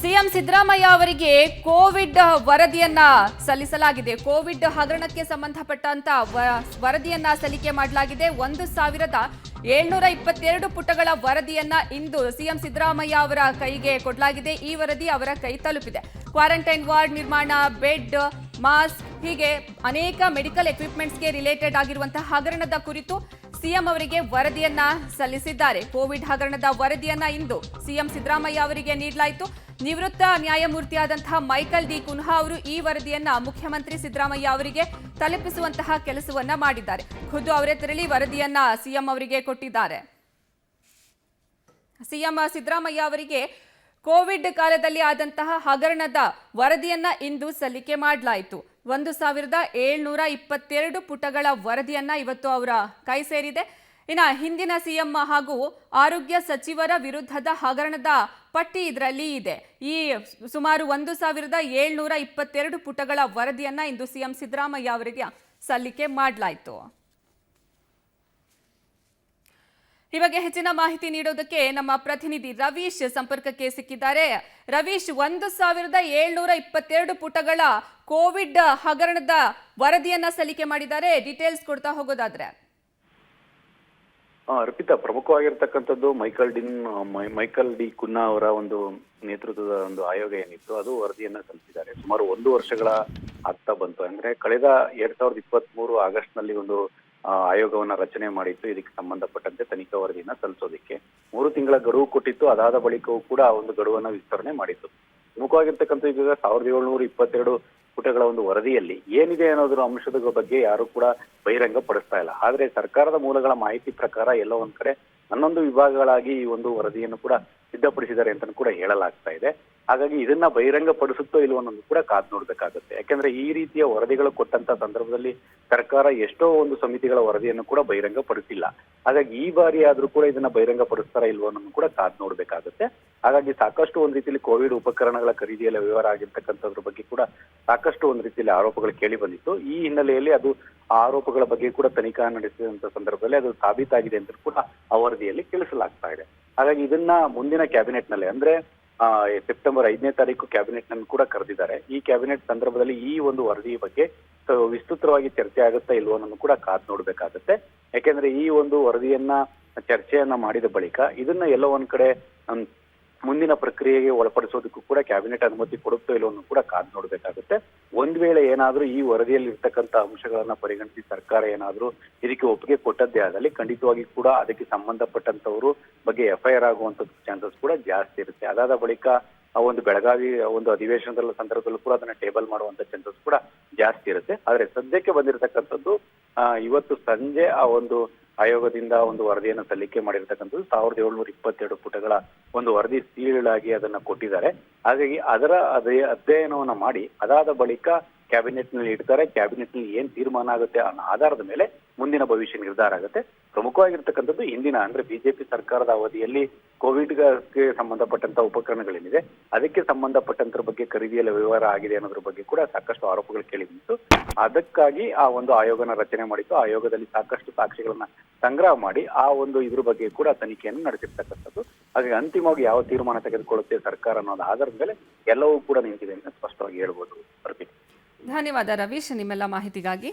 CM Siddaramaiah ಅವರಿಗೆ Covid ವರದಿಯನ್ನ ಸಲ್ಲಿಸಲಾಗಿದೆ. ಕೋವಿಡ್ ಹಗರಣಕ್ಕೆ ಸಂಬಂಧಪಟ್ಟಂತ ವರದಿಯನ್ನ ಸಲ್ಲಿಕೆ ಮಾಡಲಾಗಿದೆ. 1722 ಪುಟಗಳ ವರದಿಯನ್ನ ಇಂದು ಸಿಎಂ ಸಿದ್ದರಾಮಯ್ಯ ಅವರ ಕೈಗೆ ಕೊಡಲಾಗಿದೆ. ಈ ವರದಿ ಅವರ ಕೈ ತಲುಪಿದೆ. ಕ್ವಾರಂಟೈನ್ ವಾರ್ಡ್ ನಿರ್ಮಾಣ, ಬೆಡ್, ಮಾಸ್ಕ್ ಹೀಗೆ ಅನೇಕ ಮೆಡಿಕಲ್ ಎಕ್ವಿಪ್ಮೆಂಟ್ಸ್ಗೆ ರಿಲೇಟೆಡ್ ಆಗಿರುವಂತಹ ಹಗರಣದ ಕುರಿತು ಸಿಎಂ ಅವರಿಗೆ ವರದಿಯನ್ನ ಸಲ್ಲಿಸಿದ್ದಾರೆ. ಕೋವಿಡ್ ಹಗರಣದ ವರದಿಯನ್ನ ಇಂದು ಸಿಎಂ ಸಿದ್ದರಾಮಯ್ಯ ಅವರಿಗೆ ನೀಡಲಾಯಿತು. ನಿವೃತ್ತ ನ್ಯಾಯಮೂರ್ತಿಯಾದಂತಹ ಮೈಕಲ್ ಡಿ ಕುನ್ಹಾ ಅವರು ಈ ವರದಿಯನ್ನ ಮುಖ್ಯಮಂತ್ರಿ ಸಿದ್ದರಾಮಯ್ಯ ಅವರಿಗೆ ತಲುಪಿಸುವಂತಹ ಕೆಲಸವನ್ನ ಮಾಡಿದ್ದಾರೆ. ಖುದ್ದು ಅವರೇ ತೆರಳಿ ವರದಿಯನ್ನ ಸಿಎಂ ಅವರಿಗೆ ಕೊಟ್ಟಿದ್ದಾರೆ. ಸಿಎಂ ಸಿದ್ದರಾಮಯ್ಯ ಅವರಿಗೆ ಕೋವಿಡ್ ಕಾಲದಲ್ಲಿ ಆದಂತಹ ಹಗರಣದ ವರದಿಯನ್ನ ಇಂದು ಸಲ್ಲಿಕೆ ಮಾಡಲಾಯಿತು. 1722 ಪುಟಗಳ ವರದಿಯನ್ನ ಇವತ್ತು ಅವರ ಕೈ ಸೇರಿದೆ. ಇನ್ನು ಹಿಂದಿನ ಸಿಎಂ ಹಾಗೂ ಆರೋಗ್ಯ ಸಚಿವರ ವಿರುದ್ಧದ ಹಗರಣದ ಪಟ್ಟಿ ಇದರಲ್ಲಿ ಇದೆ. ಈ ಸುಮಾರು 1722 ಪುಟಗಳ ವರದಿಯನ್ನ ಇಂದು ಸಿಎಂ ಸಿದ್ದರಾಮಯ್ಯ ಅವರಿಗೆ ಸಲ್ಲಿಕೆ ಮಾಡಲಾಯಿತು. ಈ ಬಗ್ಗೆ ಹೆಚ್ಚಿನ ಮಾಹಿತಿ ನೀಡೋದಕ್ಕೆ ನಮ್ಮ ಪ್ರತಿನಿಧಿ ರವೀಶ್ ಸಂಪರ್ಕಕ್ಕೆ ಸಿಕ್ಕಿದ್ದಾರೆ. ರವೀಶ್, 1722 ಪುಟಗಳ ಕೋವಿಡ್ ಹಗರಣದ ವರದಿಯನ್ನ ಸಲ್ಲಿಕೆ ಮಾಡಿದ್ದಾರೆ. ಡೀಟೇಲ್ಸ್ ಕೊಡ್ತಾ ಹೋಗೋದಾದ್ರೆ. ಅರ್ಪಿತಾ, ಪ್ರಮುಖವಾಗಿರ್ತಕ್ಕಂಥದ್ದು ಮೈಕಲ್ ಡಿ ಕುನ್ನಾ ಅವರ ಒಂದು ನೇತೃತ್ವದ ಒಂದು ಆಯೋಗ ಏನಿತ್ತು, ಅದು ವರದಿಯನ್ನ ಸಲ್ಲಿಸಿದ್ದಾರೆ. ಸುಮಾರು 1 ವರ್ಷಗಳ ಆಗ್ತಾ ಬಂತು. ಅಂದ್ರೆ ಕಳೆದ 2023 ಆಗಸ್ಟ್ ನಲ್ಲಿ ಒಂದು ಆಯೋಗವನ್ನ ರಚನೆ ಮಾಡಿತ್ತು. ಇದಕ್ಕೆ ಸಂಬಂಧಪಟ್ಟಂತೆ ತನಿಖಾ ವರದಿಯನ್ನ ಸಲ್ಲಿಸೋದಕ್ಕೆ 3 ತಿಂಗಳ ಗಡುವು ಕೊಟ್ಟಿತ್ತು. ಅದಾದ ಬಳಿಕವೂ ಕೂಡ ಆ ಒಂದು ಗಡುವನ್ನ ವಿಸ್ತರಣೆ ಮಾಡಿತ್ತು. ಪ್ರಮುಖವಾಗಿರ್ತಕ್ಕಂಥ ಈಗ 1722 ಪುಟಗಳ ಒಂದು ವರದಿಯಲ್ಲಿ ಏನಿದೆ ಅನ್ನೋದ್ರ ಅಂಶದ ಬಗ್ಗೆ ಯಾರು ಕೂಡ ಬಹಿರಂಗ ಪಡಿಸ್ತಾ ಇಲ್ಲ. ಆದ್ರೆ ಸರ್ಕಾರದ ಮೂಲಗಳ ಮಾಹಿತಿ ಪ್ರಕಾರ ಎಲ್ಲೋ ಒಂದ್ ಕಡೆ 11 ವಿಭಾಗಗಳಾಗಿ ಈ ಒಂದು ವರದಿಯನ್ನು ಕೂಡ ಸಿದ್ಧಪಡಿಸಿದ್ದಾರೆ ಅಂತ ಕೂಡ ಹೇಳಲಾಗ್ತಾ ಇದೆ. ಹಾಗಾಗಿ ಇದನ್ನ ಬಹಿರಂಗ ಪಡಿಸುತ್ತೋ ಇಲ್ವೋ ಅನ್ನೋದು ಕೂಡ ಕಾದ್ ನೋಡ್ಬೇಕಾಗುತ್ತೆ. ಯಾಕಂದ್ರೆ ಈ ರೀತಿಯ ವರದಿಗಳು ಕೊಟ್ಟಂತ ಸಂದರ್ಭದಲ್ಲಿ ಸರ್ಕಾರ ಎಷ್ಟೋ ಒಂದು ಸಮಿತಿಗಳ ವರದಿಯನ್ನು ಕೂಡ ಬಹಿರಂಗ ಪಡಿಸಿಲ್ಲ. ಹಾಗಾಗಿ ಈ ಬಾರಿ ಆದ್ರೂ ಕೂಡ ಇದನ್ನ ಬಹಿರಂಗ ಪಡಿಸ್ತಾರ ಇಲ್ವೋ ಅನ್ನೋದು ಕೂಡ ಕಾದ್ ನೋಡ್ಬೇಕಾಗುತ್ತೆ. ಹಾಗಾಗಿ ಸಾಕಷ್ಟು ಒಂದ್ ರೀತಿಯಲ್ಲಿ ಕೋವಿಡ್ ಉಪಕರಣಗಳ ಖರೀದಿಯಲ್ಲಿ ವ್ಯವಹಾರ ಆಗಿರ್ತಕ್ಕಂಥದ್ರ ಬಗ್ಗೆ ಕೂಡ ಸಾಕಷ್ಟು ಒಂದ್ ರೀತಿಯಲ್ಲಿ ಆರೋಪಗಳು ಕೇಳಿ ಬಂದಿತ್ತು. ಈ ಹಿನ್ನೆಲೆಯಲ್ಲಿ ಅದು ಆರೋಪಗಳ ಬಗ್ಗೆ ಕೂಡ ತನಿಖಾ ನಡೆಸಿದಂತ ಸಂದರ್ಭದಲ್ಲಿ ಅದು ಸಾಬೀತಾಗಿದೆ ಅಂತ ಕೂಡ ಆ ವರದಿಯಲ್ಲಿ ತಿಳಿಸಲಾಗ್ತಾ ಇದೆ. ಹಾಗಾಗಿ ಇದನ್ನ ಮುಂದಿನ ಕ್ಯಾಬಿನೆಟ್ ನಲ್ಲಿ ಅಂದ್ರೆ ಸೆಪ್ಟೆಂಬರ್ 5ನೇ ತಾರೀಕು ಕ್ಯಾಬಿನೆಟ್ ನಲ್ಲಿ ಕೂಡ ಕರೆದಿದ್ದಾರೆ. ಈ ಕ್ಯಾಬಿನೆಟ್ ಸಂದರ್ಭದಲ್ಲಿ ಈ ಒಂದು ವರದಿ ಬಗ್ಗೆ ವಿಸ್ತೃತವಾಗಿ ಚರ್ಚೆ ಆಗುತ್ತಾ ಇಲ್ವೋ ಅನ್ನೋದು ಕೂಡ ಕಾದ್ ನೋಡ್ಬೇಕಾಗತ್ತೆ. ಯಾಕೆಂದ್ರೆ ಈ ಒಂದು ವರದಿಯನ್ನ ಚರ್ಚೆಯನ್ನ ಮಾಡಿದ ಬಳಿಕ ಇದನ್ನ ಎಲ್ಲೋ ಒಂದ್ ಕಡೆ ಮುಂದಿನ ಪ್ರಕ್ರಿಯೆಗೆ ಒಳಪಡಿಸೋದಕ್ಕೂ ಕೂಡ ಕ್ಯಾಬಿನೆಟ್ ಅನುಮತಿ ಕೊಡುತ್ತೋ ಇಲ್ಲೋ ಅನ್ನೋ ಕೂಡ ಕಾದ್ ನೋಡ್ಬೇಕಾಗುತ್ತೆ. ಒಂದ್ ವೇಳೆ ಏನಾದ್ರೂ ಈ ವರದಿಯಲ್ಲಿ ಇರ್ತಕ್ಕಂಥ ಅಂಶಗಳನ್ನ ಪರಿಗಣಿಸಿ ಸರ್ಕಾರ ಏನಾದ್ರೂ ಇದಕ್ಕೆ ಒಪ್ಪಿಗೆ ಕೊಟ್ಟದ್ದೇ ಆದಲ್ಲಿ ಖಂಡಿತವಾಗಿ ಕೂಡ ಅದಕ್ಕೆ ಸಂಬಂಧಪಟ್ಟಂತವರು ಬಗ್ಗೆ FIR ಆಗುವಂತ ಚಾನ್ಸಸ್ ಕೂಡ ಜಾಸ್ತಿ ಇರುತ್ತೆ. ಅದಾದ ಬಳಿಕ ಆ ಒಂದು ಬೆಳಗಾವಿ ಒಂದು ಅಧಿವೇಶನದ ಸಂದರ್ಭದಲ್ಲೂ ಕೂಡ ಅದನ್ನ ಟೇಬಲ್ ಮಾಡುವಂತ ಚಾನ್ಸಸ್ ಕೂಡ ಜಾಸ್ತಿ ಇರುತ್ತೆ. ಆದ್ರೆ ಸದ್ಯಕ್ಕೆ ಬಂದಿರತಕ್ಕಂಥದ್ದು ಇವತ್ತು ಸಂಜೆ ಆ ಒಂದು ಆಯೋಗದಿಂದ ಒಂದು ವರದಿಯನ್ನು ಸಲ್ಲಿಕೆ ಮಾಡಿರ್ತಕ್ಕಂಥದ್ದು 1722 ಪುಟಗಳ ಒಂದು ವರದಿ ಸೀಲ್ಡ್ ಆಗಿ ಅದನ್ನ ಕೊಟ್ಟಿದ್ದಾರೆ. ಹಾಗಾಗಿ ಅದರ ಅಧ್ಯಯನವನ್ನ ಮಾಡಿ ಅದಾದ ಬಳಿಕ ಕ್ಯಾಬಿನೆಟ್ ನಲ್ಲಿ ಇಡ್ತಾರೆ. ಕ್ಯಾಬಿನೆಟ್ ನಲ್ಲಿ ಏನ್ ತೀರ್ಮಾನ ಆಗುತ್ತೆ ಅನ್ನೋ ಆಧಾರದ ಮೇಲೆ ಮುಂದಿನ ಭವಿಷ್ಯ ನಿರ್ಧಾರ ಆಗುತ್ತೆ. ಪ್ರಮುಖವಾಗಿರ್ತಕ್ಕಂಥದ್ದು ಹಿಂದಿನ ಅಂದ್ರೆ ಬಿಜೆಪಿ ಸರ್ಕಾರದ ಅವಧಿಯಲ್ಲಿ ಕೋವಿಡ್ಗೆ ಸಂಬಂಧಪಟ್ಟಂತ ಉಪಕರಣಗಳೇನಿದೆ ಅದಕ್ಕೆ ಸಂಬಂಧಪಟ್ಟಂತರ ಬಗ್ಗೆ ಖರೀದಿಯಲ್ಲಿ ವ್ಯವಹಾರ ಆಗಿದೆ ಅನ್ನೋದ್ರ ಬಗ್ಗೆ ಕೂಡ ಸಾಕಷ್ಟು ಆರೋಪಗಳು ಕೇಳಿ ಬಂತು. ಅದಕ್ಕಾಗಿ ಆ ಒಂದು ಆಯೋಗನ ರಚನೆ ಮಾಡಿತ್ತು. ಆಯೋಗದಲ್ಲಿ ಸಾಕಷ್ಟು ಸಾಕ್ಷಿಗಳನ್ನ ಸಂಗ್ರಹ ಮಾಡಿ ಆ ಒಂದು ಇದ್ರ ಬಗ್ಗೆ ಕೂಡ ತನಿಖೆಯನ್ನು ನಡೆಸಿರ್ತಕ್ಕಂಥದ್ದು. ಹಾಗಾಗಿ ಅಂತಿಮವಾಗಿ ಯಾವ ತೀರ್ಮಾನ ತೆಗೆದುಕೊಳ್ಳುತ್ತೆ ಸರ್ಕಾರ ಅನ್ನೋದು ಆಧಾರದ ಮೇಲೆ ಎಲ್ಲವೂ ಕೂಡ ನಿಂತಿದೆ ಅಂತ ಸ್ಪಷ್ಟವಾಗಿ ಹೇಳ್ಬೋದು. ಧನ್ಯವಾದ ರವೀಶ್, ನಿಮ್ಮೆಲ್ಲ ಮಾಹಿತಿಗಾಗಿ.